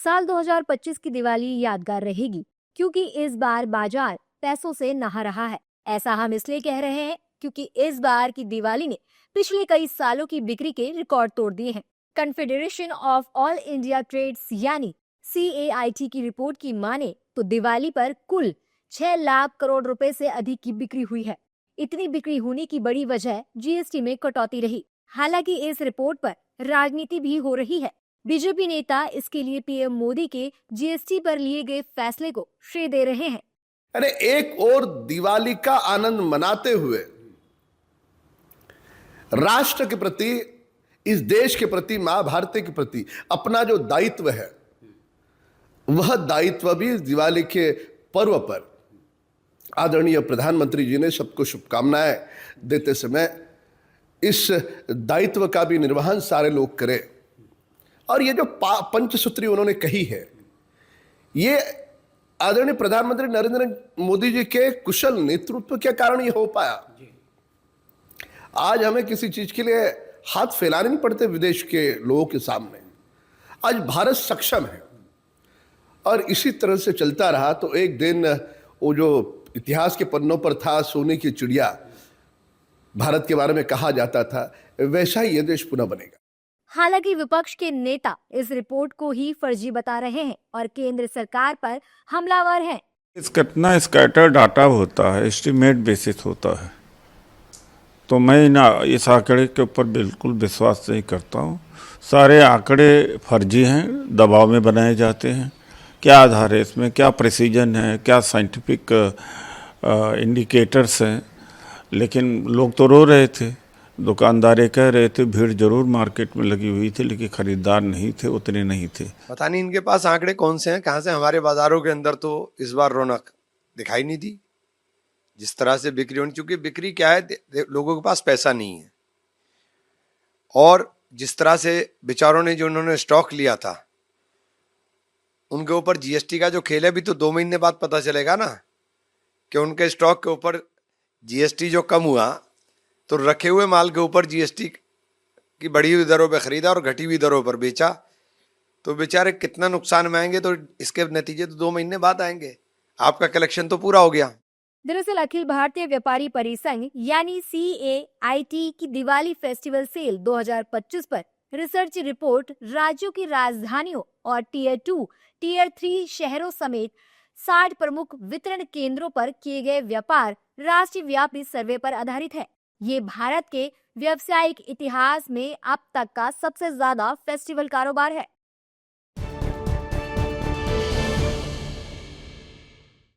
साल 2025 की दिवाली यादगार रहेगी क्योंकि इस बार बाजार पैसों से नहा रहा है। ऐसा हम इसलिए कह रहे हैं क्योंकि इस बार की दिवाली ने पिछले कई सालों की बिक्री के रिकॉर्ड तोड़ दिए हैं। Confederation of all India trades यानी CAIT की रिपोर्ट की माने तो दिवाली पर कुल 6 लाख करोड़ रुपए से अधिक की बिक्री हुई है। इतनी बिक्री होने की बड़ी वजह GST में कटौती रही। हालांकि इस रिपोर्ट पर राजनीति भी हो रही है। बीजेपी नेता इसके लिए PM मोदी के GST पर लिए गए फैसले को श्रेय दे रहे हैं। अरे एक और दिवाली का आनंद मनाते हुए राष्ट्र के प्रति, इस देश के प्रति, मां भारती के प्रति अपना जो दायित्व है वह दायित्व भी इस दिवाली के पर्व पर आदरणीय प्रधानमंत्री जी ने सबको शुभकामनाएं देते समय इस दायित्व का भी निर्वहन सारे लोग करें। और ये जो पंचसूत्री उन्होंने कही है, ये आदरणीय प्रधानमंत्री नरेंद्र मोदी जी के कुशल नेतृत्व के कारण ये हो पाया। आज हमें किसी चीज के लिए हाथ फैलाने नहीं पड़ते विदेश के लोगों के सामने। आज भारत सक्षम है और इसी तरह से चलता रहा तो एक दिन वो जो इतिहास के पन्नों पर था सोने की चिड़िया भारत के बारे में कहा जाता था, वैसा ही ये देश पुनः बनेगा। हालांकि विपक्ष के नेता इस रिपोर्ट को ही फर्जी बता रहे हैं और केंद्र सरकार पर हमलावर हैं। कितना स्कैटर डाटा होता है, एस्टिमेट बेसिस होता है, तो मैं इस आंकड़े के ऊपर बिल्कुल विश्वास नहीं करता हूँ। सारे आंकड़े फर्जी हैं, दबाव में बनाए जाते हैं। क्या आधार है इसमें, क्या प्रिसीजन है, क्या साइंटिफिक इंडिकेटर्स हैं। लेकिन लोग तो रो रहे थे, दुकानदारें कह रहे थे भीड़ जरूर मार्केट में लगी हुई थी लेकिन खरीदार नहीं थे, उतने नहीं थे। पता नहीं इनके पास आंकड़े कौन से हैं, कहाँ से। हमारे बाजारों के अंदर तो इस बार रौनक दिखाई नहीं दी। जिस तरह से बिक्री होनी, क्योंकि बिक्री क्या है, लोगों के पास पैसा नहीं है। और जिस तरह से बेचारों ने जो उन्होंने स्टॉक लिया था उनके ऊपर GST का जो खेल है, भी तो 2 महीने बाद पता चलेगा ना कि उनके स्टॉक के ऊपर GST जो कम हुआ तो रखे हुए माल के ऊपर GST की बढ़ी हुई दरों पर खरीदा और घटी हुई दरों पर बेचा, तो बेचारे कितना नुकसान में आएंगे। तो इसके नतीजे तो 2 महीने बाद आएंगे। आपका कलेक्शन तो पूरा हो गया। दरअसल अखिल भारतीय व्यापारी परिसंघ यानी CAIT की दिवाली फेस्टिवल सेल 2025 पर रिसर्च रिपोर्ट राज्यों की राजधानियों और Tier 2, Tier 3 शहरों समेत 60 प्रमुख वितरण केंद्रों पर किए गए व्यापार राष्ट्रीय व्यापी सर्वे पर आधारित है। ये भारत के व्यावसायिक इतिहास में अब तक का सबसे ज्यादा फेस्टिवल कारोबार है।